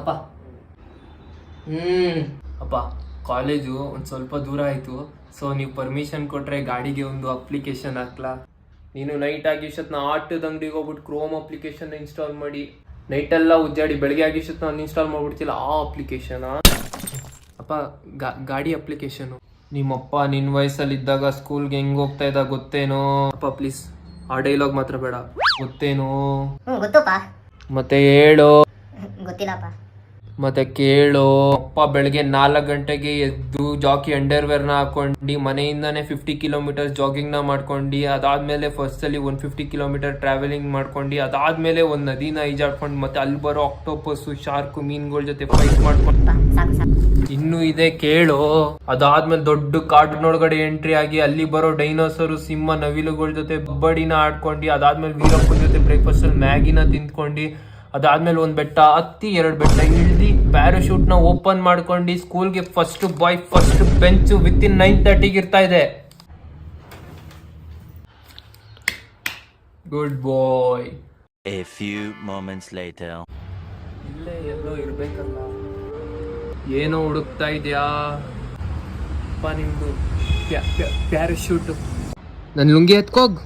ಅಪ್ಪ ಅಪ್ಪ ಕಾಲೇಜು ಒಂದು ಸ್ವಲ್ಪ ದೂರ ಆಯಿತು. ಸೊ ನೀವು ಪರ್ಮಿಷನ್ ಕೊಟ್ಟರೆ ಗಾಡಿಗೆ ಒಂದು ಅಪ್ಲಿಕೇಶನ್ ಹಾಕ್ಲಾ? ನೀನು ನೈಟ್ ಆಗಿಷ್ಟೊತ್ತು ಆಟದ ಅಂಗಡಿಗೆ ಹೋಗ್ಬಿಟ್ಟು ಕ್ರೋಮ್ ಅಪ್ಲಿಕೇಶನ್ ಇನ್ಸ್ಟಾಲ್ ಮಾಡಿ ನೈಟೆಲ್ಲ ಉಜ್ಜಾಡಿ ಬೆಳಗ್ಗೆ ಆಗಿಷ್ಟೊತ್ತು ನಾನು ಇನ್ಸ್ಟಾಲ್ ಮಾಡ್ಬಿಡ್ತಿಲ್ಲ ಆ ಅಪ್ಲಿಕೇಶನಾ? ಅಪ್ಪ ಗಾಡಿ ಅಪ್ಲಿಕೇಶನು. ನಿಮ್ಮಪ್ಪ ನಿನ್ನ ವಯಸ್ಸಲ್ಲಿದ್ದಾಗ ಸ್ಕೂಲ್ಗೆ ಹೆಂಗೆ ಹೋಗ್ತಾ ಇದ್ದ ಗೊತ್ತೇನೋ? ಅಪ್ಪ ಪ್ಲೀಸ್ ಆ ಡೈಲಾಗ್ ಮಾತ್ರ ಬೇಡ. ಗೊತ್ತೇನೋ? ಗೊತ್ತಪ್ಪ. ಮತ್ತೆ ಹೇಳು. ಗೊತ್ತಿಲ್ಲಪ್ಪ. ಮತ್ತೆ ಕೇಳು. ಅಪ್ಪ ಬೆಳಗ್ಗೆ 4 ಗಂಟೆಗೆ ಎದ್ದು ಜಾಕಿ ಅಂಡರ್ವೇರ್ನ ಹಾಕೊಂಡು ಮನೆಯಿಂದಾನೆ 50 ಕಿಲೋಮೀಟರ್ ಜಾಗಿಂಗ್ ನ ಮಾಡ್ಕೊಂಡು, ಅದಾದ್ಮೇಲೆ ಫಸ್ಟ್ ಅಲ್ಲಿ 150 ಕಿಲೋಮೀಟರ್ ಟ್ರಾವೆಲಿಂಗ್ ಮಾಡ್ಕೊಂಡು, ಅದಾದ್ಮೇಲೆ ಒಂದ್ ನದಿನ ಈಜಾಡ್ಕೊಂಡು, ಮತ್ತೆ ಅಲ್ಲಿ ಬರೋ ಆಕ್ಟೋಪಸ್ ಶಾರ್ಕ್ ಮೀನ್ಗಳ ಜೊತೆ ಫೈಟ್ ಮಾಡ್ಕೊಂಡು ಇನ್ನು ಇದೆ ಕೇಳು. ಅದಾದ್ಮೇಲೆ ದೊಡ್ಡ ಕಾಡಿನೊಳಗಡೆ ಎಂಟ್ರಿ ಆಗಿ ಅಲ್ಲಿ ಬರೋ ಡೈನೋಸರ್ ಸಿಂಹ ನವಿಲುಗಳ ಜೊತೆ ಕಬಡ್ಡಿನ ಆಡ್ಕೊಂಡು, ಅದಾದ್ಮೇಲೆ ವೀರಪ್ಪನ ಜೊತೆ ಬ್ರೇಕ್ಫಾಸ್ಟ್ ಅಲ್ಲಿ ಮ್ಯಾಗಿನ ತಿಂದ್ಕೊಂಡು, ಅದಾದ್ಮೇಲೆ ಒಂದ್ ಬೆಟ್ಟ ಹತ್ತಿ 2 ಬೆಟ್ಟ ಇಳ್ದಿ ಪ್ಯಾರಾಶೂಟ್ ನ ಓಪನ್ ಮಾಡ್ಕೊಂಡು ಸ್ಕೂಲ್ಗೆ first boy first bench within 9:30 ಇರ್ತಾ ಇದೆ. Good bye. A few moments later. ಇಲ್ಲೇ ಎಲ್ಲೋ ಇರ್ಬೇಕಲ್ಲ. ಏನೋ ಹುಡುಕ್ತಾ ಇದ್ಯಾ? ನಿಮ್ದು ಪ್ಯಾರಾಶೂಟ್. ನನ್ ಲುಂಗಿ ಎತ್ಕೋಗ್.